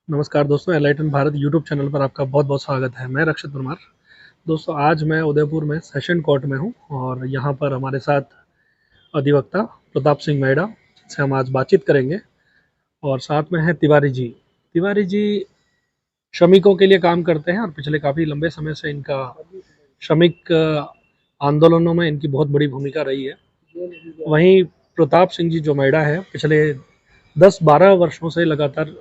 नमस्कार दोस्तों, enlighten Bharat YouTube channel पर आपका बहुत-बहुत स्वागत है। मैं रक्षित परमार। दोस्तों, आज मैं उदयपुर में सेशन कोर्ट में हूँ और यहाँ पर हमारे साथ अधिवक्ता प्रताप सिंह मेहड़ा से हम आज बातचीत करेंगे और साथ में हैं तिवारी जी। तिवारी जी श्रमिकों के लिए काम करते हैं और पिछले काफ़ी लंबे समय से इनका श्रमिक आंदोलनों में इनकी बहुत बड़ी भूमिका रही है। वहीं प्रताप सिंह जी जो मेहड़ा है, पिछले 10-12 वर्षों से लगातार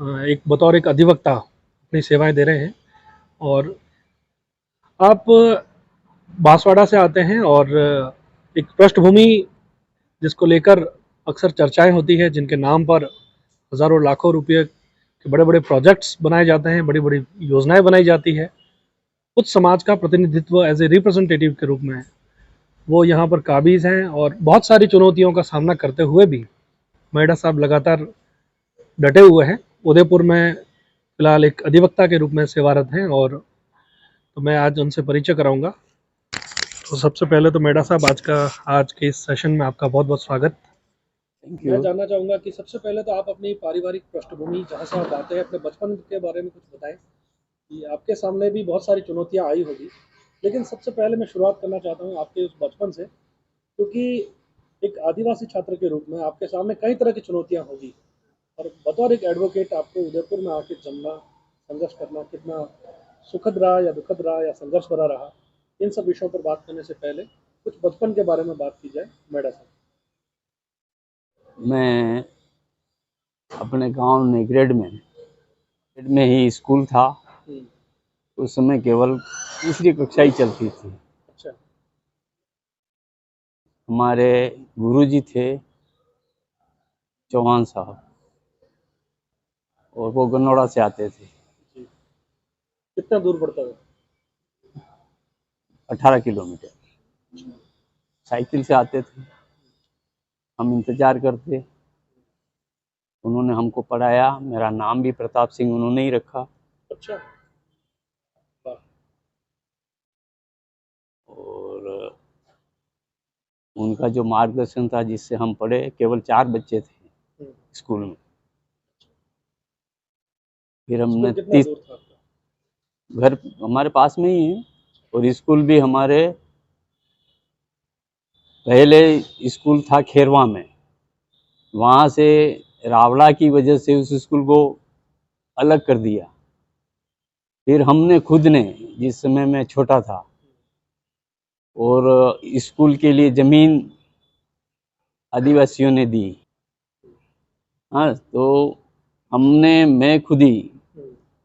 एक बतौर एक अधिवक्ता अपनी सेवाएं दे रहे हैं। और आप बांसवाड़ा से आते हैं और एक पृष्ठभूमि जिसको लेकर अक्सर चर्चाएं होती है, जिनके नाम पर हज़ारों लाखों रुपए के बड़े बड़े प्रोजेक्ट्स बनाए जाते हैं, बड़ी बड़ी योजनाएं बनाई जाती है। कुछ समाज का प्रतिनिधित्व एज ए रिप्रेजेंटेटिव के रूप में वो यहाँ पर काबिज हैं और बहुत सारी चुनौतियों का सामना करते हुए भी मेहड़ा साहब लगातार डटे हुए हैं। उदयपुर में फिलहाल एक अधिवक्ता के रूप में सेवारत हैं और तो मैं आज उनसे परिचय कराऊंगा। तो सबसे पहले तो मेहड़ा साहब, आज के इस सेशन में आपका बहुत बहुत स्वागत। थैंक मैं यू। जानना चाहूँगा कि सबसे पहले तो आप अपनी पारिवारिक पृष्ठभूमि जहाँ से आप आते हैं, अपने बचपन के बारे में कुछ बताएं कि आपके सामने भी बहुत सारी चुनौतियाँ आई होगी, लेकिन सबसे पहले मैं शुरुआत करना चाहता हूँ आपके उस बचपन से, क्योंकि एक आदिवासी छात्र के रूप में आपके सामने कई तरह की चुनौतियाँ होगी और बतौर एक एडवोकेट आपको उदयपुर में आके जमना, संघर्ष करना कितना सुखद रहा या दुखद रहा या संघर्ष भरा रहा, इन सब विषयों पर बात करने से पहले कुछ बचपन के बारे में बात की जाए। मेहड़ा साहब। मैं अपने गांव ग्रेड में ही स्कूल था। उस समय केवल तीसरी कक्षा ही चलती थी। अच्छा। हमारे गुरुजी थे चौहान साहब और वो गन्नौड़ा से आते थे। जी। कितना दूर पड़ता है? 18 किलोमीटर साइकिल से आते थे। हम इंतजार करते। उन्होंने हमको पढ़ाया। मेरा नाम भी प्रताप सिंह उन्होंने ही रखा। अच्छा। वाह। और उनका जो मार्गदर्शन था, जिससे हम पढ़े, केवल 4 बच्चे थे स्कूल में। फिर हमने स्कूल कितना दूर था आपका? घर हमारे पास में ही है और स्कूल भी हमारे पहले स्कूल था खेरवा में। वहाँ से रावला की वजह से उस स्कूल को अलग कर दिया। फिर हमने खुद ने, जिस समय मैं छोटा था, और स्कूल के लिए ज़मीन आदिवासियों ने दी। हाँ, तो मैं खुद ही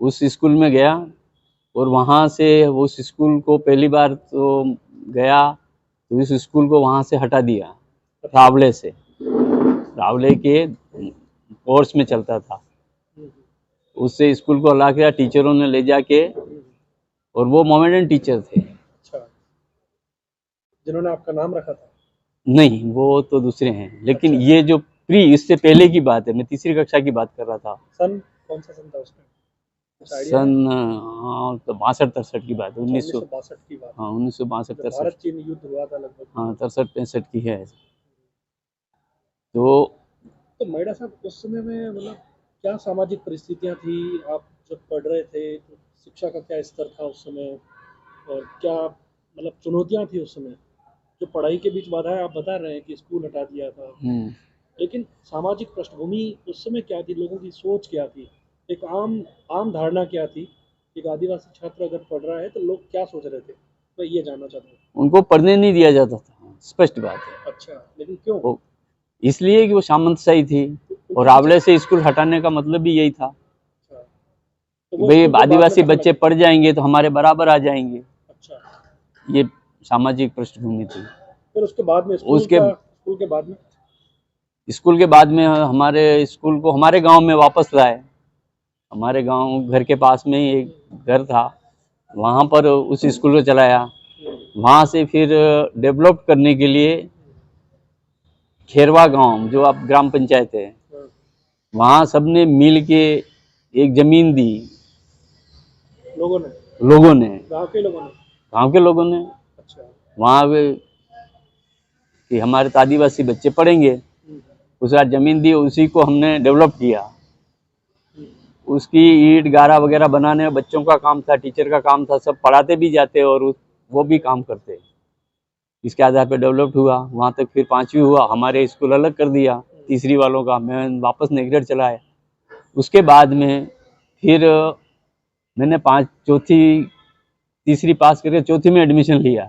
उस स्कूल में गया और वहाँ से उस स्कूल को पहली बार तो गया तो इस स्कूल को वहाँ से हटा दिया। रावले के कोर्स में चलता था, उससे स्कूल को हटा के टीचरों ने ले जाके, और वो मोमेडन टीचर थे। अच्छा, जिन्होंने आपका नाम रखा था? नहीं, वो तो दूसरे हैं, लेकिन अच्छा। ये जो इससे पहले की बात है, मैं तीसरी कक्षा की बात कर रहा था। सन कौन सा सन था उसमें? कुछ आइडिया है? सन हाँ, तो 62-63 की बात है। 1962 की बात है, हाँ, 1962 जब 63। भारत चीन युद्ध हुआ था लगभग। हाँ, 63-65 की है। तो तो मेहड़ा साहब, उस समय में मतलब क्या सामाजिक परिस्थितियाँ थी? आप जब पढ़ रहे थे तो शिक्षा का क्या स्तर था उस समय, और क्या मतलब चुनौतियाँ थी उस समय? जो पढ़ाई के बीच बाधाएं आप बता रहे हैं कि स्कूल हटा दिया था, लेकिन सामाजिक पृष्ठभूमि उस समय क्या थी? लोगों की सोच क्या थी? एक आम आम धारणा क्या थी? एक आदिवासी छात्र अगर पढ़ रहा है तो लोग क्या सोच रहे थे? मैं ये जानना चाहता हूँ। उनको पढ़ने नहीं दिया जाता था, स्पष्ट बात है। अच्छा, लेकिन क्यों? वो इसलिए कि वो सामंतशाही थी, और रावले से स्कूल हटाने का मतलब भी यही था। अच्छा, तो वो भाई, स्कूल फिर बाद में आदिवासी कहाँ बच्चे लगे? पढ़ जाएंगे तो हमारे बराबर आ जाएंगे। अच्छा। ये सामाजिक पृष्ठभूमि थी। फिर उसके बाद में उसके स्कूल के बाद में स्कूल के बाद में हमारे स्कूल को हमारे गांव में वापस लाए। हमारे गांव घर के पास में ही एक घर था, वहाँ पर उस स्कूल को चलाया। वहाँ से फिर डेवलप करने के लिए खेरवा गांव, जो अब ग्राम पंचायत है, वहाँ सबने मिल के एक जमीन दी। लोगों लोगों ने, गांव के लोगों ने। अच्छा। वहाँ कि हमारे तो आदिवासी बच्चे पढ़ेंगे, उस बार जमीन दी, उसी को हमने डेवलप किया। उसकी ईंट गारा वगैरह बनाने में बच्चों का काम था, टीचर का काम था, सब पढ़ाते भी जाते और वो भी काम करते। इसके आधार पर डेवलप्ड हुआ, वहाँ तक फिर 5वीं हुआ, हमारे स्कूल अलग कर दिया तीसरी वालों का, मैं वापस नेगरेट चला आया। उसके बाद में फिर मैंने तीसरी पास करके चौथी में एडमिशन लिया,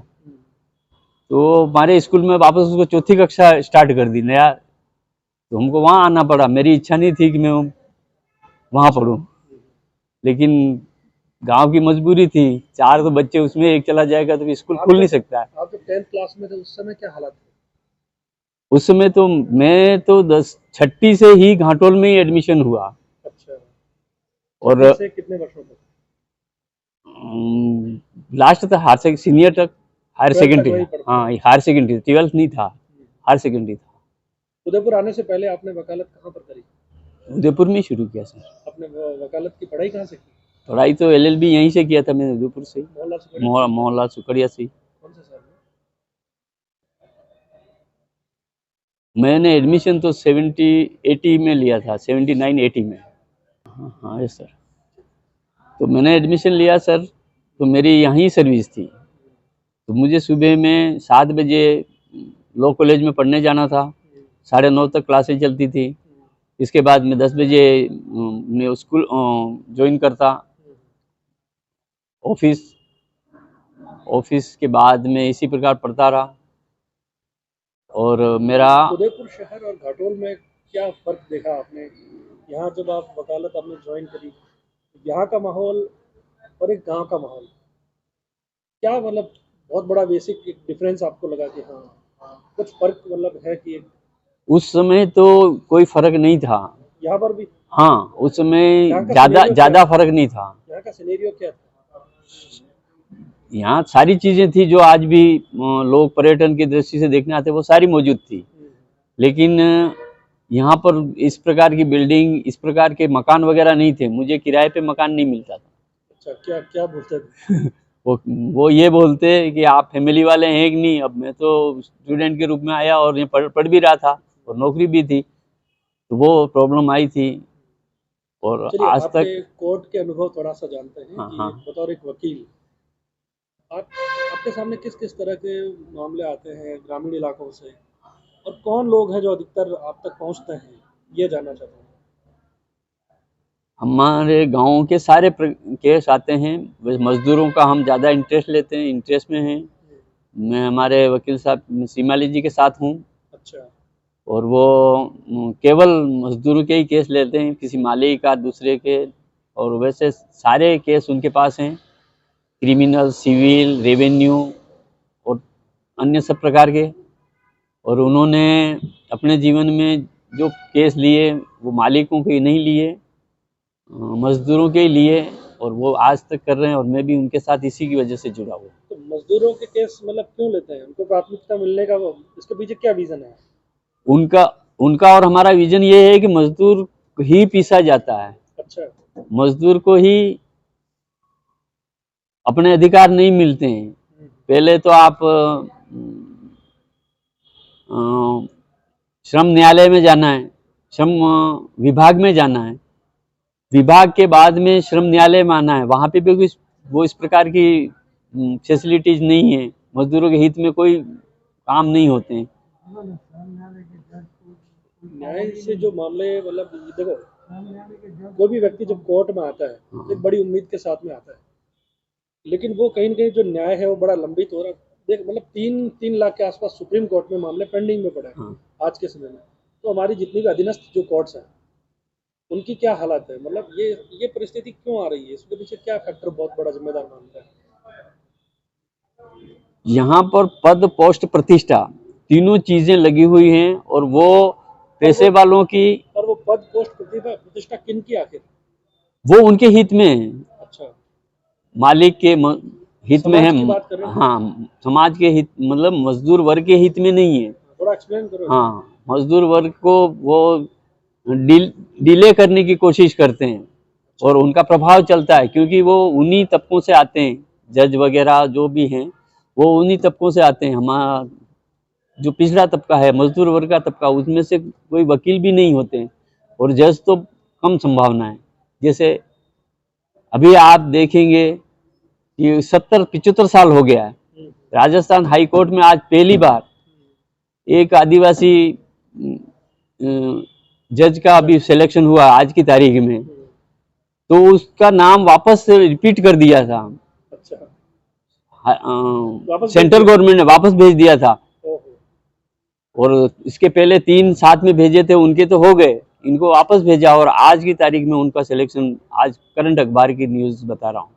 तो हमारे स्कूल में वापस उसको चौथी कक्षा स्टार्ट कर दी नया, तो हमको वहाँ आना पड़ा। मेरी इच्छा नहीं थी कि मैं वहाँ पढ़ूँ, लेकिन गांव की मजबूरी थी, 4 तो बच्चे उसमें एक चला जाएगा तो स्कूल खुल नहीं सकता है। आप जब 10th क्लास में थे उस समय क्या हालात थे? उस समय तो मैं तो 6ठी से ही घाटोल में ही एडमिशन हुआ। अच्छा। और से कितने वर्षों तक? लास्ट तक हायर सीनियर तक, हायर 12th तक सेकेंडरी, वहीं पढ़ते हाँ हायर सेकेंडरी, 12th नहीं था, हायर सेकेंडरी था। उदयपुर आने से पहले आपने वकालत कहाँ पर करी? उदयपुर में ही शुरू किया सर। आपने वकालत की पढ़ाई कहाँ से की? पढ़ाई तो LLB यहीं से किया था मैंने, उदयपुर से, मोहनलाल सुकड़िया? मोहनलाल सुकड़िया से। कौन से साल में? मैंने एडमिशन तो 80 में लिया था, 79-80 में। हाँ यस सर। तो मैंने एडमिशन लिया सर, तो मेरी यहीं सर्विस थी, तो मुझे सुबह में 7 बजे लॉ कॉलेज में पढ़ने जाना था, 9:30 तक क्लासें चलती थी। इसके बाद मैं 10 बजे मैं स्कूल ज्वाइन करता, ऑफिस के बाद में इसी प्रकार पढ़ता रहा। और मेरा उदयपुर शहर और घाटोल में क्या फ़र्क देखा आपने? यहाँ जब आप वकालत आपने ज्वाइन करी, यहाँ का माहौल और एक गांव का माहौल, क्या मतलब बहुत बड़ा बेसिक डिफरेंस आपको लगा कि हाँ कुछ फ़र्क मतलब है कि उस समय तो कोई फर्क नहीं था, यहाँ पर भी? हाँ उस समय यहाँ का ज्यादा सिनेरियो क्या ज्यादा था? फर्क नहीं था। यहाँ का सिनेरियो क्या था? यहाँ सारी चीजें थी जो आज भी लोग पर्यटन की दृष्टि से देखने आते, वो सारी मौजूद थी। लेकिन यहाँ पर इस प्रकार की बिल्डिंग, इस प्रकार के मकान वगैरह नहीं थे, मुझे किराए पे मकान नहीं मिलता था। अच्छा, क्या क्या बोलते थे? वो ये बोलते कि आप फैमिली वाले हैं कि नहीं। अब मैं तो स्टूडेंट के रूप में आया और ये पढ़ भी रहा था और नौकरी भी थी, तो वो प्रॉब्लम आई थी। और आज आपके तक कोर्ट के अनुभव थोड़ा सा जानते हैं हाँ कि हाँ बतौर एक वकील आपके सामने किस किस तरह के मामले आते हैं ग्रामीण इलाकों से, और कौन लोग हैं जो अधिकतर आप तक पहुंचते हैं, ये जानना चाहता हूँ। हमारे गांव के सारे केस आते हैं, बस मजदूरों का हम ज़्यादा इंटरेस्ट लेते हैं, इंटरेस्ट में हैं। मैं हमारे वकील साहब सीमाली जी के साथ हूँ। अच्छा। और वो केवल मजदूरों के ही केस लेते हैं, किसी मालिक का दूसरे के, और वैसे सारे केस उनके पास हैं, क्रिमिनल, सिविल, रेवेन्यू और अन्य सब प्रकार के। और उन्होंने अपने जीवन में जो केस लिए वो मालिकों के नहीं लिए, मजदूरों के लिए, और वो आज तक कर रहे हैं, और मैं भी उनके साथ इसी की वजह से जुड़ा हुआ। तो मजदूरों के केस मतलब क्यों लेते हैं, उनको प्राथमिकता मिलने का इसके पीछे क्या रीजन है? उनका और हमारा विजन ये है कि मजदूर ही पीसा जाता है। अच्छा। मजदूर को ही अपने अधिकार नहीं मिलते हैं। पहले तो आप श्रम न्यायालय में जाना है, श्रम विभाग में जाना है, विभाग के बाद में श्रम न्यायालय में आना है, वहाँ पे भी वो इस प्रकार की फैसिलिटीज नहीं है, मजदूरों के हित में कोई काम नहीं होते हैं। न्याय से जो मामले मतलब देखो, कोई भी व्यक्ति जब कोर्ट में आता है तो एक बड़ी उम्मीद के साथ में आता है, लेकिन वो कहीं न कहीं जो न्याय है वो बड़ा लंबित हो रहा है। देख मतलब 3 लाख के आसपास सुप्रीम कोर्ट में मामले पेंडिंग में पड़े हैं आज के समय में। तो हमारी जितनी भी अधीनस्थ जो कोर्ट्स हैं उनकी क्या हालत है, मतलब ये परिस्थिति क्यों आ रही है, इसके पीछे क्या फैक्टर बहुत बड़ा जिम्मेदार मानता है? यहाँ पर पद, पोस्ट, प्रतिष्ठा तीनों चीजें लगी हुई हैं, और वो पैसे वालों की। और वो पद, पोस्ट, प्रतिष्ठा किन की आखिर? वो उनके हित में है। अच्छा। मालिक के हित में है। की बात कर रहे हैं? हाँ, समाज के हित, मतलब मजदूर वर्ग के हित में नहीं है। थोड़ा एक्सप्लेन करो। हाँ, मजदूर वर्ग को वो डिले करने की कोशिश करते हैं, और उनका प्रभाव चलता है, क्योंकि वो उन्हीं तबकों से आते हैं, जज वगैरह जो भी हैं वो उन्हीं तबकों से आते हैं। हमारा जो पिछड़ा तबका है, मजदूर वर्ग का तबका, उसमें से कोई वकील भी नहीं होते हैं, और जज तो कम संभावना है। जैसे अभी आप देखेंगे कि 70-75 साल हो गया है, राजस्थान हाई कोर्ट में आज पहली बार एक आदिवासी जज का अभी सिलेक्शन हुआ आज की तारीख में, तो उसका नाम वापस रिपीट कर दिया था। अच्छा, सेंट्रल गवर्नमेंट ने वापस भेज दिया था, और इसके पहले 3 साथ में भेजे थे, उनके तो हो गए, इनको वापस भेजा और आज की तारीख में उनका सिलेक्शन, आज करंट अखबार की न्यूज बता रहा हूँ।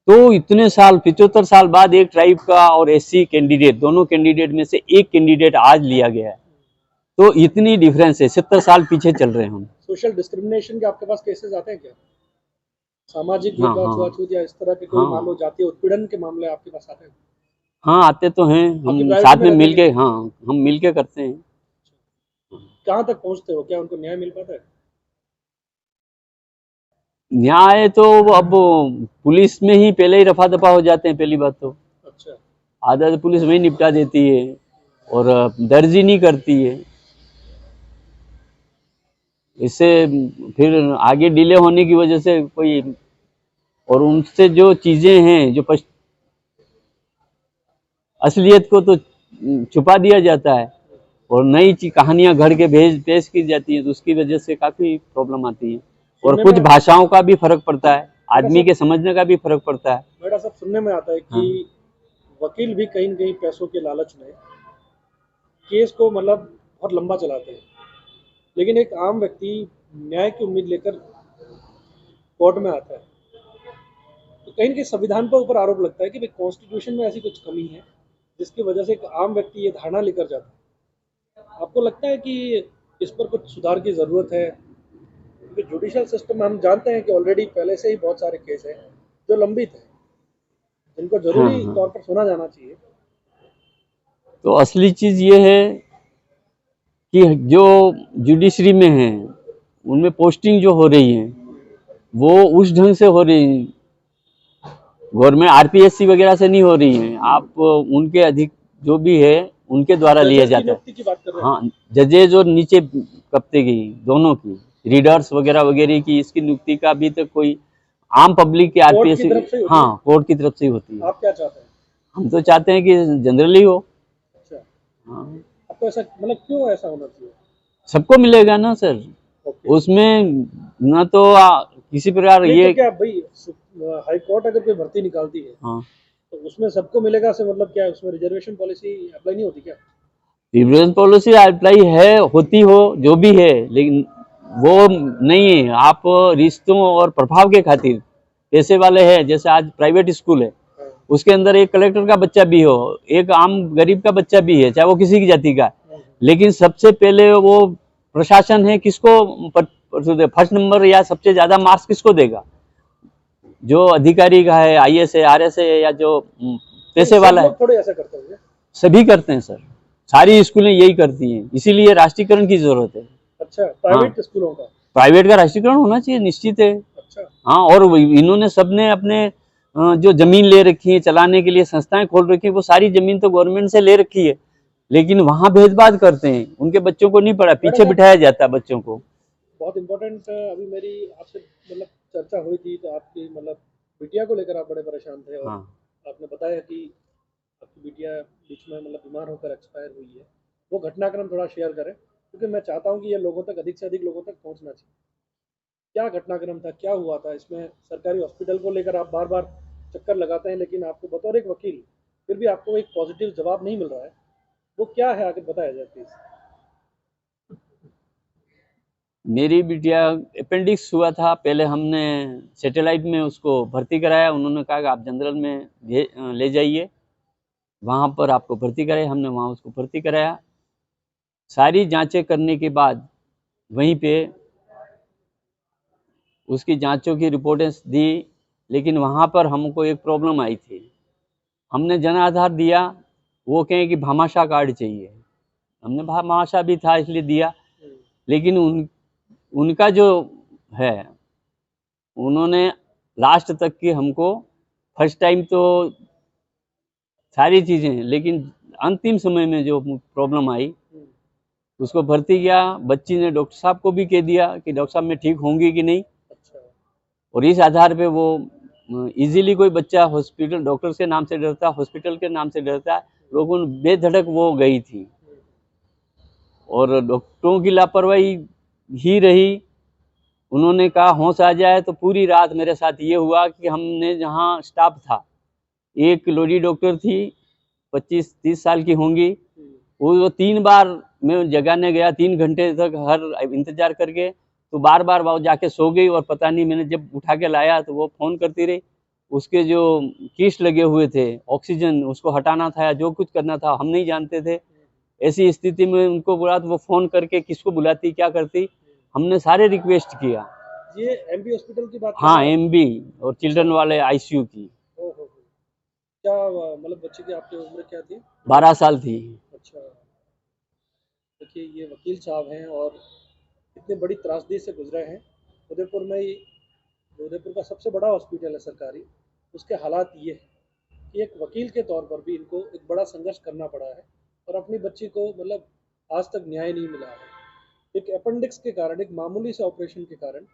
तो इतने साल 75 साल बाद एक ट्राइब का और एससी कैंडिडेट, दोनों कैंडिडेट में से एक कैंडिडेट आज लिया गया है। तो इतनी डिफरेंस है, 70 साल पीछे चल रहे हैं हम। सोशल डिस्क्रिमिनेशन के आपके पास केसेस आते हैं क्या? सामाजिक हाँ, भेदभाव, हाँ, छुआछूत या इस तरह के कोई हाँ, मान लो जातीय उत्पीड़न के मामले आपके पास आते हैं? हाँ आते तो हैं, हम आपकी प्राइवेट साथ में में रहते मिलके, हैं? हाँ हम मिलके करते हैं। कहाँ तक पहुँचते हो, क्या उनको न्याय मिल पाता है? न्याय तो अब पुलिस में ही पहले ही रफा दफा हो जाते हैं, पहली बात तो। अच्छा, आधा तो पुलिस वही निपटा देती है और दर्ज ही नहीं करती है। इससे फिर आगे डिले होने की वजह से कोई, और उनसे जो चीजें हैं, जो असलियत को तो छुपा दिया जाता है और नई कहानियां घड़ के पेश की जाती हैं, तो उसकी वजह से काफी प्रॉब्लम आती है। और कुछ भाषाओं का भी फर्क पड़ता है, आदमी के समझने का भी फर्क पड़ता है। मेरा सब सुनने में आता है कि वकील भी कहीं न कहीं पैसों के लालच में केस को मतलब बहुत लंबा चलाते हैं, लेकिन एक आम व्यक्ति न्याय की उम्मीद लेकर कोर्ट में आता है, तो कहीं न कहीं संविधान पर ऊपर आरोप लगता है कि भाई कॉन्स्टिट्यूशन में ऐसी कुछ कमी है जिसकी वजह से एक आम व्यक्ति ये धारणा लेकर जाता है। आपको लगता है कि इस पर कुछ सुधार की ज़रूरत है? क्योंकि जुडिशल सिस्टम में हम जानते हैं कि ऑलरेडी पहले से ही बहुत सारे केस हैं जो लंबित हैं, जिनको ज़रूरी तौर पर सुना जाना चाहिए। तो असली चीज ये है कि जो जुडिशरी में है, उनमें पोस्टिंग जो हो रही है वो उस ढंग से हो रही है, गवर्नमेंट आरपीएससी वगैरह से नहीं हो रही है। आप उनके अधिक जो भी है उनके द्वारा लिया जाता है। हाँ, जजेज और नीचे कप्ते की, दोनों की, रीडर्स वगैरह वगैरह की, इसकी नियुक्ति का अभी तक कोई आम पब्लिक के आरपीएससी, हाँ कोर्ट की तरफ से ही होती है। आप क्या चाहते हैं? हम तो चाहते हैं कि जनरली हो। अच्छा, हाँ, आपको ऐसा मतलब क्यों ऐसा होना चाहिए? सबको मिलेगा ना सर, उसमें न तो किसी प्रकार ये तो क्या भाई हाई कोर्ट अगर कोई भर्ती निकालती है, हाँ, तो उसमें सबको मिलेगा से मतलब क्या है, उसमें रिजर्वेशन पॉलिसी अप्लाई नहीं होती क्या? रिजर्वेशन पॉलिसी अप्लाई है, होती हो जो भी है, लेकिन वो नहीं है। आप रिश्तों और प्रभाव के खातिर पैसे वाले हैं, जैसे आज प्राइवेट स्कूल है, उसके अंदर एक कलेक्टर का बच्चा भी हो, एक आम गरीब का बच्चा भी है, चाहे वो किसी की जाति का, लेकिन सबसे पहले वो प्रशासन है, किसको फर्स्ट नंबर या सबसे ज्यादा मार्क्स किसको देगा? जो अधिकारी का है, आईएएस है, आरएस है, या जो पैसे वाला है। थोड़े ऐसा करते हैं? सभी करते हैं सर, सारी स्कूलें यही करती हैं, इसीलिए राष्ट्रीयकरण की जरूरत है। अच्छा, प्राइवेट स्कूलों का? प्राइवेट का राष्ट्रीयकरण होना चाहिए, निश्चित है। अच्छा, हाँ, और इन्होंने सबने अपने जो जमीन ले रखी है, चलाने के लिए संस्थाएं खोल रखी है, वो सारी जमीन तो गवर्नमेंट से ले रखी है, लेकिन वहां भेदभाव करते हैं, उनके बच्चों को नहीं पढ़ा, पीछे बिठाया जाता है बच्चों को। बहुत इम्पोर्टेंट, अभी मेरी आपसे मतलब चर्चा हुई थी तो आपकी मतलब बिटिया को लेकर आप बड़े परेशान थे, और आपने बताया कि आपकी बिटिया बीच में मतलब बीमार होकर एक्सपायर हुई है। वो घटनाक्रम थोड़ा शेयर करें, क्योंकि मैं चाहता हूँ कि ये लोगों तक, अधिक से अधिक लोगों तक पहुँचना चाहिए। क्या घटनाक्रम था, क्या हुआ था इसमें? सरकारी हॉस्पिटल को लेकर आप बार बार चक्कर लगाते हैं, लेकिन आपको बतौर एक वकील फिर भी आपको एक पॉजिटिव जवाब नहीं मिल रहा है। वो क्या है, आगे बताया जाए प्लीज। मेरी बिटिया अपेंडिक्स हुआ था, पहले हमने सैटेलाइट में उसको भर्ती कराया, उन्होंने कहा कि आप जनरल में ले जाइए, वहाँ पर आपको भर्ती कराया। हमने वहाँ उसको भर्ती कराया, सारी जांचें करने के बाद वहीं पे उसकी जांचों की रिपोर्टें दी, लेकिन वहाँ पर हमको एक प्रॉब्लम आई थी। हमने जन आधार दिया, वो कहें कि भामाशाह कार्ड चाहिए। हमने भामाशाह भी था इसलिए दिया, लेकिन उनका जो है, उन्होंने लास्ट तक की हमको, फर्स्ट टाइम तो सारी चीज़ें, लेकिन अंतिम समय में जो प्रॉब्लम आई, उसको भर्ती किया, बच्ची ने डॉक्टर साहब को भी कह दिया कि डॉक्टर साहब मैं ठीक होंगी कि नहीं। और इस आधार पे वो इजीली कोई बच्चा हॉस्पिटल डॉक्टर के नाम से डरता, हॉस्पिटल के नाम से डरता, लोगों बेधड़क वो गई थी और डॉक्टरों की लापरवाही ही रही। उन्होंने कहा होश आ जाए, तो पूरी रात मेरे साथ ये हुआ कि हमने जहाँ स्टाफ था, एक लेडी डॉक्टर थी 25-30 साल की होंगी, वो 3 बार मैं जगाने गया, 3 घंटे तक हर इंतजार करके, तो बार बार वो जाके सो गई और पता नहीं, मैंने जब उठा के लाया तो वो फ़ोन करती रही। उसके जो कीस्ट लगे हुए थे, ऑक्सीजन उसको हटाना था या जो कुछ करना था हम नहीं जानते थे। ऐसी स्थिति में उनको बोला तो वो फ़ोन करके किसको बुलाती, क्या करती, हमने सारे रिक्वेस्ट किया। ये एमबी हॉस्पिटल की बात कर हाँ, रहे हैं एमबी और चिल्ड्रन वाले आईसीयू की। आप? ओहो, क्या मतलब बच्चे की आपकी उम्र क्या थी? 12 साल थी। अच्छा, देखिए ये वकील साहब हैं और इतनी बड़ी त्रासदी से गुजरे हैं। उदयपुर में ही, जो उदयपुर का सबसे बड़ा हॉस्पिटल है सरकारी, उसके हालात ये हैं कि एक वकील के तौर पर भी इनको एक बड़ा संघर्ष करना पड़ा है और अपनी बच्ची को मतलब आज तक न्याय नहीं मिला है। एक अपेंडिक्स के कारण, एक मामूली से ऑपरेशन के कारण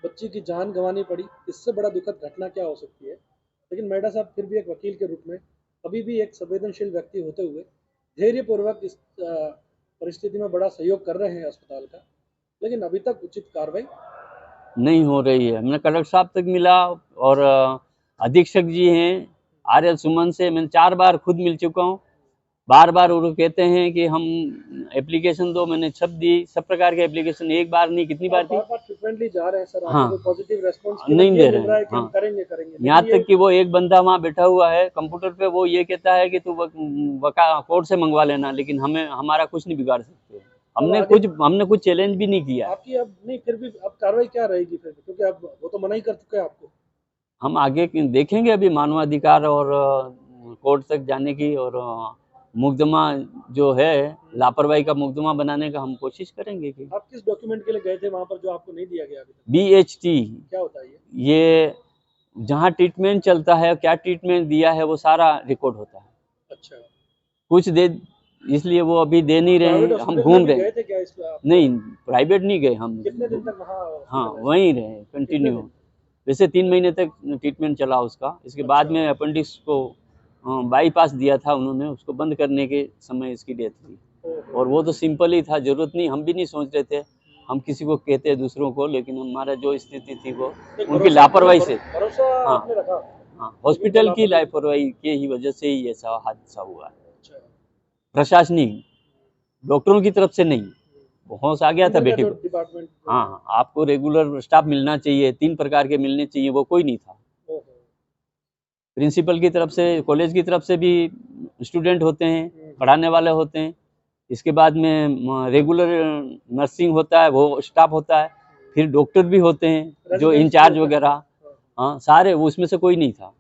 बच्ची की जान गंवानी पड़ी। इससे बड़ा दुखद घटना क्या हो सकती है? लेकिन मेहटा साहब फिर भी एक वकील के रूप में, अभी भी एक संवेदनशील व्यक्ति होते हुए, धैर्यपूर्वक इस परिस्थिति में बड़ा सहयोग कर रहे हैं अस्पताल का, लेकिन अभी तक उचित कार्रवाई नहीं हो रही है। हमने कलेक्टर साहब तक मिला और अधीक्षक जी हैं आर.एल. सुमन से मैंने 4 बार खुद मिल चुका हूँ। बार-बार वो लोग कहते हैं कि हम एप्लीकेशन दो, मैंने सब दी, सब प्रकार के एप्लीकेशन, एक बार नहीं कितनी बार आप थी। बार-बार फ्रीक्वेंटली जा रहे हैं सर, आपको हाँ, कोई पॉजिटिव रेस्पॉन्स केवल नहीं ये दे रहे मिल रहा हैं। है कि हम हाँ, करेंगे, करेंगे, यहाँ लेकिन ये तक कि वो एक बंदा वहाँ बैठा हुआ है कंप्यूटर पे, वो ये कहता है कि तू कोर्ट से मंगवा लेना, लेकिन हमें हमारा कुछ नहीं बिगाड़ सकते। अब आगे हमने कुछ चैलेंज भी नहीं किया। आपकी अब नहीं, फिर भी अब कार्रवाई क्या रहेगी फिर? क्योंकि अब वो तो मना ही कर चुके हैं आपको। हम आगे देखेंगे अभी मानवाधिकार और कोर्ट तक जाने की, और मुकदमा जो है लापरवाही का मुकदमा बनाने का हम कोशिश करेंगे कि आप किस डॉक्यूमेंट के लिए गए थे वहाँ पर जो आपको नहीं दिया गया अभी तक? BHT, क्या होता है ये? ये जहाँ ट्रीटमेंट चलता है, क्या ट्रीटमेंट दिया है, वो सारा रिकॉर्ड होता है। अच्छा, कुछ दे, इसलिए वो अभी दे नहीं रहे प्राइवेट हैं, हम हॉस्पिटल में घूम भी रहे गए हैं। थे क्या इस आप? नहीं, प्राइवेट नहीं गए हम। कितने दिन तक वहाँ हाँ, हॉस्पिटल है सर? वहीं रहे कितने कंटिन्यू। दिन? वैसे 3 महीने तक ट्रीटमेंट चला उसका। इसके बाद अच्छा, में अपेंडिक्स को बाईपास दिया था उन्होंने, उसको बंद करने के समय इसकी डेथ हुई। ओहो, और वो तो सिंपल ही था, ज़रूरत नहीं, हम भी नहीं सोच रहे थे। हम किसी को कहते हैं दूसरों को, लेकिन हमारा जो स्थिति थी वो एक उनकी भरोसा, मतलब लापरवाही से। भरोसा हाँ, आपने रखा, हाँ, लेकिन वो हॉस्पिटल की लापरवाही। लापरवाही के ही वजह से ही ऐसा हादसा हुआ है। अच्छा, प्रशासनिक, डॉक्टरों की तरफ से नहीं। वो होश आ गया था अंदर का बेटे जो को। डिपार्टमेंट जो हाँ, है। हाँ, आपको रेगुलर स्टाफ मिलना चाहिए, 3 प्रकार के मिलने चाहिए, वो कोई नहीं था। ओहो, प्रिंसिपल की तरफ से, कॉलेज की तरफ से भी स्टूडेंट होते हैं, हम्म, पढ़ाने वाले होते हैं। इसके बाद में रेगुलर नर्सिंग होता है, वो स्टाफ होता है। फिर डॉक्टर भी होते हैं जो रेजिडेंट्स भी इंचार्ज होते हैं। वगैरह। हाँ। हाँ, सारे, वो उसमें से कोई नहीं था।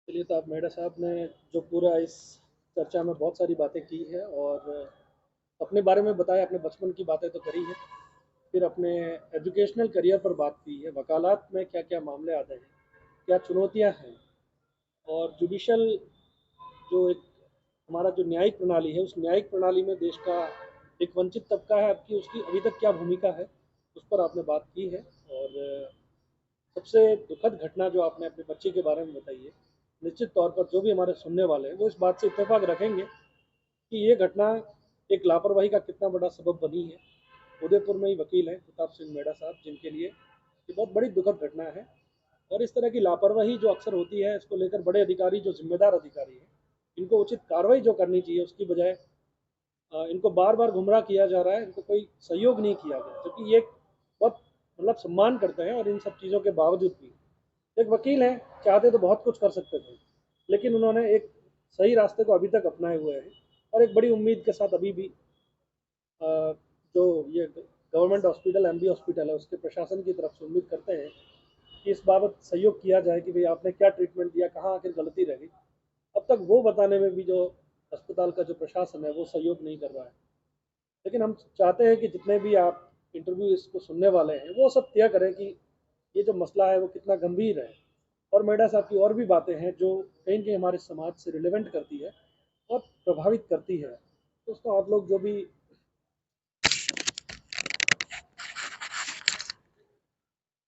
चलिए, तो आप मेहरा साहब ने जो पूरा इस चर्चा में बहुत सारी बातें की है और अपने बारे में बताया, अपने बचपन की बातें तो करी है, फिर अपने एजुकेशनल करियर पर बात की है, वकालत में क्या क्या मामले आते हैं, क्या चुनौतियां हैं, और जुडिशल जो एक हमारा जो न्यायिक प्रणाली है, उस न्यायिक प्रणाली में देश का एक वंचित तबका है, आपकी उसकी अभी तक क्या भूमिका है, उस पर आपने बात की है। और सबसे दुखद घटना जो आपने अपने बच्चे के बारे में बताई है, निश्चित तौर पर जो भी हमारे सुनने वाले हैं वो इस बात से इत्तेफाक रखेंगे कि ये घटना एक लापरवाही का कितना बड़ा सबब बनी है। उदयपुर में ही वकील हैं प्रताप सिंह मेहरा साहब, जिनके लिए ये बहुत बड़ी दुखद घटना है। और इस तरह की लापरवाही जो अक्सर होती है, इसको लेकर बड़े अधिकारी, जो जिम्मेदार अधिकारी हैं, इनको उचित कार्रवाई जो करनी चाहिए, उसकी बजाय इनको बार बार गुमराह किया जा रहा है, इनको कोई सहयोग नहीं किया गया, जबकि ये बहुत मतलब सम्मान करते हैं। और इन सब चीज़ों के बावजूद भी एक वकील हैं, चाहते तो बहुत कुछ कर सकते थे, लेकिन उन्होंने एक सही रास्ते को अभी तक अपनाए हुए हैं। और एक बड़ी उम्मीद के साथ अभी भी जो ये गवर्नमेंट हॉस्पिटल, एमबी हॉस्पिटल है, उसके प्रशासन की तरफ से उम्मीद करते हैं कि इस बाबत सहयोग किया जाए कि भाई आपने क्या ट्रीटमेंट दिया, कहाँ आखिर गलती रह गई। अब तक वो बताने में भी जो अस्पताल का जो प्रशासन है वो सहयोग नहीं कर रहा है। लेकिन हम चाहते हैं कि जितने भी आप इंटरव्यू इसको सुनने वाले हैं, वो सब तय करें कि ये जो मसला है वो कितना गंभीर है। और मेडा साहब की और भी बातें हैं जो कहीं न कहीं हमारे समाज से रिलेवेंट करती है और प्रभावित करती है। दोस्तों, आप लोग जो भी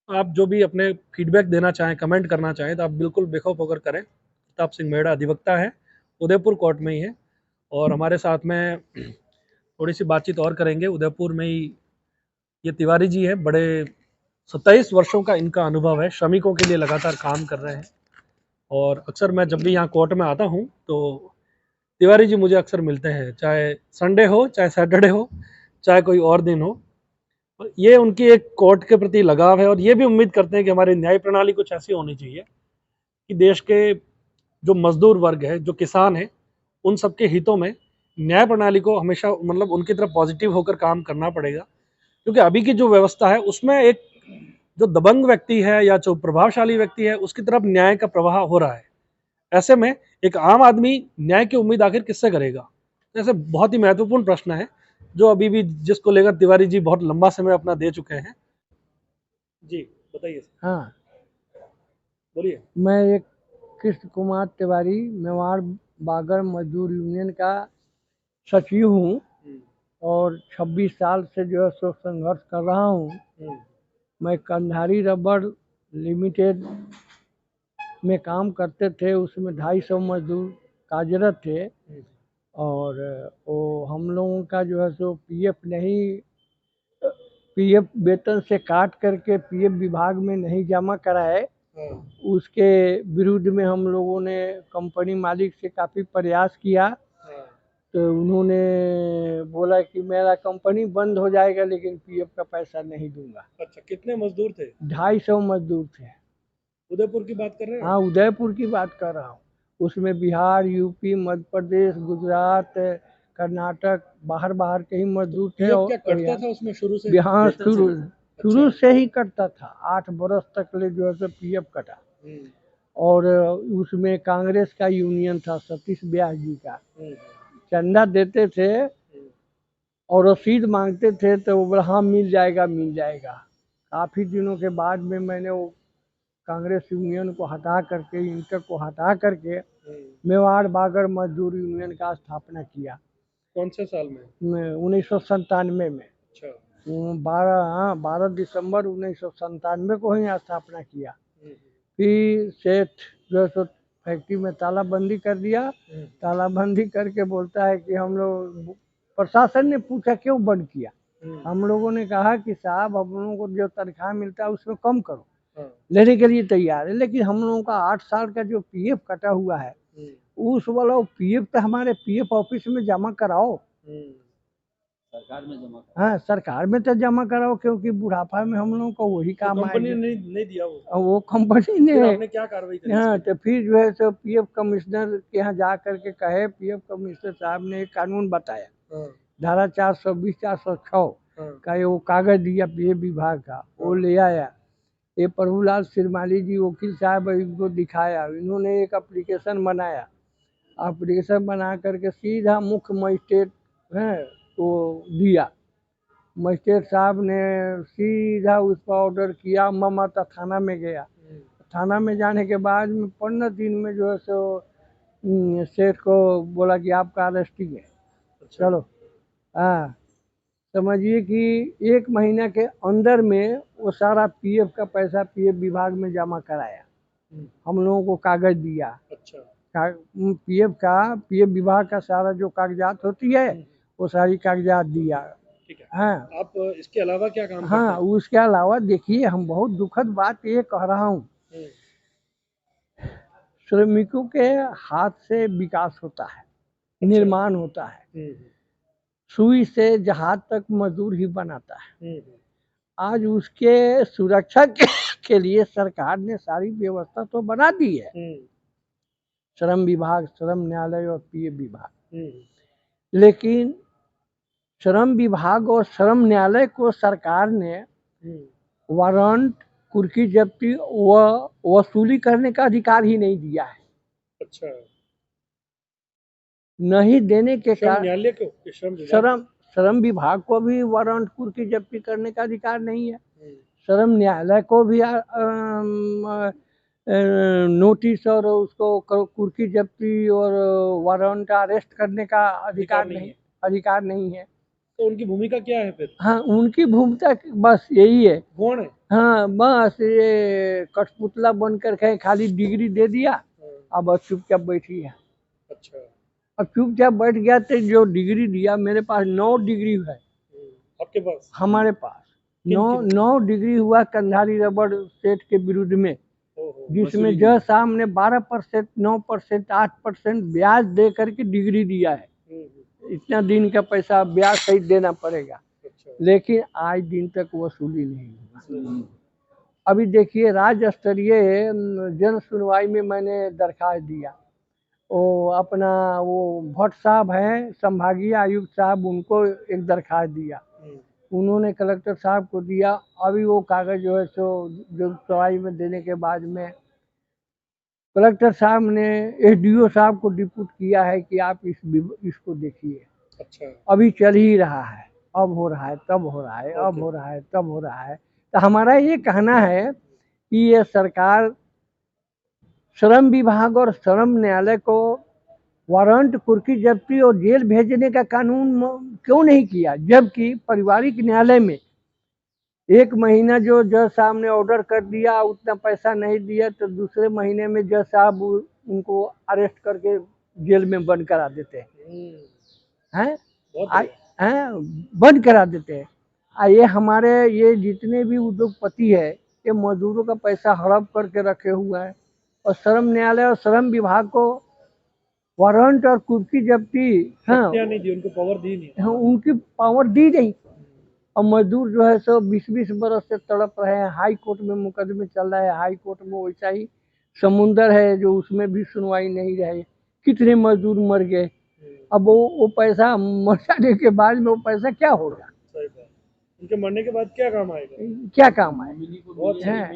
आप जो भी अपने फीडबैक देना चाहें, कमेंट करना चाहें, तो आप बिल्कुल बेखौफ होकर करें। प्रताप सिंह मेहड़ा अधिवक्ता है, उदयपुर कोर्ट में ही है, और हमारे साथ में थोड़ी सी बातचीत और करेंगे। उदयपुर में ही ये तिवारी जी है, बड़े 27 वर्षों का इनका अनुभव है, श्रमिकों के लिए लगातार काम कर रहे हैं। और अक्सर मैं जब भी यहाँ कोर्ट में आता हूँ तो तिवारी जी मुझे अक्सर मिलते हैं, चाहे संडे हो, चाहे सैटरडे हो, चाहे कोई और दिन हो। ये उनकी एक कोर्ट के प्रति लगाव है, और ये भी उम्मीद करते हैं कि हमारी न्याय प्रणाली कुछ ऐसी होनी चाहिए कि देश के जो मजदूर वर्ग है, जो किसान है, उन सबके हितों में न्याय प्रणाली को हमेशा मतलब उनकी तरफ पॉजिटिव होकर काम करना पड़ेगा। क्योंकि अभी की जो व्यवस्था है उसमें एक जो दबंग व्यक्ति है या जो प्रभावशाली व्यक्ति है उसकी तरफ न्याय का प्रवाह हो रहा है। ऐसे में एक आम आदमी न्याय की उम्मीद आखिर किससे करेगा? ऐसे बहुत ही महत्वपूर्ण प्रश्न है जो अभी भी जिसको लेकर तिवारी जी बहुत लंबा समय अपना दे चुके हैं। जी बताइए। हाँ, बोलिए। मैं एक कृष्ण कुमार तिवारी मेवाड़ बागर मजदूर यूनियन का सचिव हूँ और 26 साल से जो है सो संघर्ष कर रहा हूँ। मैं कंधारी रबड़ लिमिटेड में काम करते थे, उसमें 250 मजदूर कार्यरत थे, और वो हम लोगों का जो है सो पीएफ वेतन से काट करके पीएफ विभाग में नहीं जमा कराए। उसके विरुद्ध में हम लोगों ने कंपनी मालिक से काफ़ी प्रयास किया, तो उन्होंने बोला कि मेरा कंपनी बंद हो जाएगा लेकिन पीएफ का पैसा नहीं दूंगा। अच्छा, कितने मजदूर थे? 250 मजदूर थे। उदयपुर की बात कर रहे हैं? हाँ, उदयपुर की बात कर रहा हूँ। उसमें बिहार, यूपी, मध्य प्रदेश, गुजरात, कर्नाटक, बाहर के ही मजदूर थे। पीएफ और क्या कटता था उसमें शुरू से? बिहार वेतन से? शुरू से ही कटता था। 8 बरस तक ले जो है सो पीएफ कटा। और उसमें कांग्रेस का यूनियन था, सतीश व्यास जी का। चंदा देते थे और रसीद मांगते थे तो वो बोला हाँ मिल जाएगा मिल जाएगा। काफ़ी दिनों के बाद में मैंने वो कांग्रेस यूनियन को हटा करके, इंटर को हटा करके मेवाड़ बागर मजदूर यूनियन का स्थापना किया। कौन से साल में? 1997 में। अच्छा। 12 दिसंबर 1997 को ही स्थापना किया। फिर सेठ जो है सो फैक्ट्री में तालाबंदी कर दिया। तालाबंदी करके बोलता है कि हम लोग, प्रशासन ने पूछा क्यों बंद किया। हम लोगों ने कहा कि साहब हम लोगों को जो तनख्वाह मिलता है उसमें कम करो। लेने के लिए तैयार है, लेकिन हम लोगों का 8 साल का जो पीएफ कटा हुआ है उस वाला पीएफ तो हमारे पीएफ ऑफिस में जमा कराओ। सरकार में जमा हाँ, सरकार में तो जमा कराओ, क्योंकि बुढ़ापा में हम लोगों को वही काम आएगा। कंपनी ने नहीं दिया वो कंपनी ने। फिर आपने क्या कार्रवाई करी? हाँ, तो फिर जो है सो पीएफ कमिश्नर के यहाँ जा करके कहे, पीएफ कमिश्नर साहब ने एक कानून बताया, धारा 420 406 का वो कागज दिया पीएफ विभाग का, वो ले आया। ये प्रभुलाल सिरमाली जी वकील साहब इनको दिखाया, इन्होंने एक एप्लीकेशन बनाया। एप्लीकेशन बना करके सीधा मुख्य मजिस्ट्रेट है तो दिया। मजिस्ट्रेट साहब ने सीधा उस पर ऑर्डर किया। ममता थाना में गया। थाना में जाने के बाद में 15 दिन में जो है सो सेठ को बोला कि आपका अरेस्टिंग है। चलो, हाँ, समझिए कि 1 महीना के अंदर में वो सारा पीएफ का पैसा पीएफ विभाग में जमा कराया। हम लोगों को कागज दिया। अच्छा। पीएफ विभाग का सारा जो कागजात होती है वो सारी कागजात दिया। ठीक है। हाँ, आप इसके अलावा क्या काम हाँ, करते हैं? उसके अलावा देखिए, हम बहुत दुखद बात ये कह रहा हूँ, श्रमिकों के हाथ से विकास होता है, निर्माण होता है। सुई से जहाज तक मजदूर ही बनाता है। आज उसके सुरक्षा के लिए सरकार ने सारी व्यवस्था तो बना दी है, श्रम विभाग, श्रम न्यायालय और पीएफ विभाग। लेकिन श्रम विभाग और श्रम न्यायालय को सरकार ने वारंट, कुर्की जब्ती व वसूली करने का अधिकार ही नहीं दिया है। अच्छा। नहीं देने के कारण न्यायालय को, श्रम विभाग को भी वारंट, कुर्की जब्ती करने का अधिकार नहीं है। श्रम न्यायालय को भी नोटिस और उसको कुर्की जब्ती और वारंट अरेस्ट करने का अधिकार नहीं है। तो उनकी भूमिका क्या है फिर? हाँ, उनकी भूमिका बस यही है। कौन है? हाँ, बस ये कठपुतला बनकर के खाली डिग्री दे दिया, अब बस चुपचाप बैठी है। अच्छा। अब चुपचाप बैठ गया तो जो डिग्री दिया, मेरे पास 9 डिग्री है। आपके पास? हमारे पास किन 9 डिग्री हुआ कंधारी रबड़ सेठ के विरुद्ध में, ओहो, जिसमें जज साहब ने 12%, 9%, 8% ब्याज दे करके डिग्री दिया है। इतना दिन का पैसा ब्याज सहित देना पड़ेगा, अच्छा। लेकिन आज दिन तक वसूली नहीं हुआ। अभी देखिए, राज्य स्तरीय जन सुनवाई में मैंने दरखास्त दिया, वो अपना वो भट्ट साहब हैं संभागीय आयुक्त साहब, उनको एक दरखास्त दिया, उन्होंने कलेक्टर साहब को दिया। अभी वो कागज जो है सो जन सुनवाई में देने के बाद में कलेक्टर साहब ने एसडीओ साहब को डिप्यूट किया है कि आप इसको देखिए। अच्छा। अभी चल ही रहा है, अब हो रहा है, तब हो रहा है, अब हो रहा है, तब हो रहा है। तो हमारा ये कहना है कि ये सरकार श्रम विभाग और श्रम न्यायालय को वारंट, कुर्की जब्ती और जेल भेजने का कानून क्यों नहीं किया, जबकि पारिवारिक न्यायालय में 1 महीना जो जज साहब ने ऑर्डर कर दिया, उतना पैसा नहीं दिया तो दूसरे महीने में जज साहब उनको अरेस्ट करके जेल में बंद करा देते हैं, बंद करा देते हैं। ये हमारे ये जितने भी उद्योगपति है, ये मजदूरों का पैसा हड़प करके रखे हुआ है, और श्रम न्यायालय और श्रम विभाग को वारंट और कुर्की जब्ती नहीं दी, उनको पावर दी नहीं। उनकी पावर दी नहीं, और मजदूर जो है सो 20-20 बरस से तड़प रहे हैं। हाई कोर्ट में मुकदमे चल रहा है, हाई कोर्ट में वैसा ही समुंदर है जो उसमें भी सुनवाई नहीं रही, कितने मजदूर मर गए। अब वो पैसा मर जाने के बाद में वो पैसा क्या होगा? उनके मरने के बाद क्या काम आएगा? क्या काम आएगा?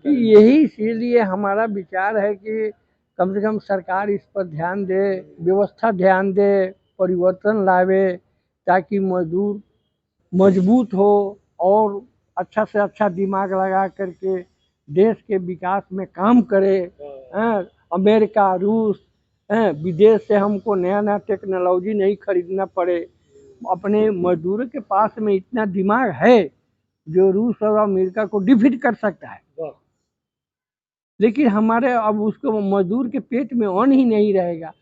यही इसीलिए हमारा विचार है कि कम से कम सरकार इस पर ध्यान दे, व्यवस्था ध्यान दे, परिवर्तन लावे, ताकि मजदूर मजबूत हो और अच्छा से अच्छा दिमाग लगा करके देश के विकास में काम करे। अमेरिका, रूस, विदेश से हमको नया नया टेक्नोलॉजी नहीं खरीदना पड़े। अपने मजदूरों के पास में इतना दिमाग है जो रूस और अमेरिका को डिफीट कर सकता है, लेकिन हमारे अब उसको मजदूर के पेट में अन्न ही नहीं रहेगा,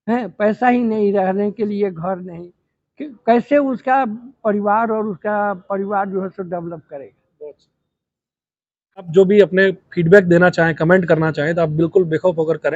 पैसा ही नहीं, रहने के लिए घर नहीं, कैसे उसका परिवार और उसका परिवार जो है सो डेवलप करेगा। आप जो भी अपने फीडबैक देना चाहें, कमेंट करना चाहें, तो आप बिल्कुल बेखौफ होकर करें।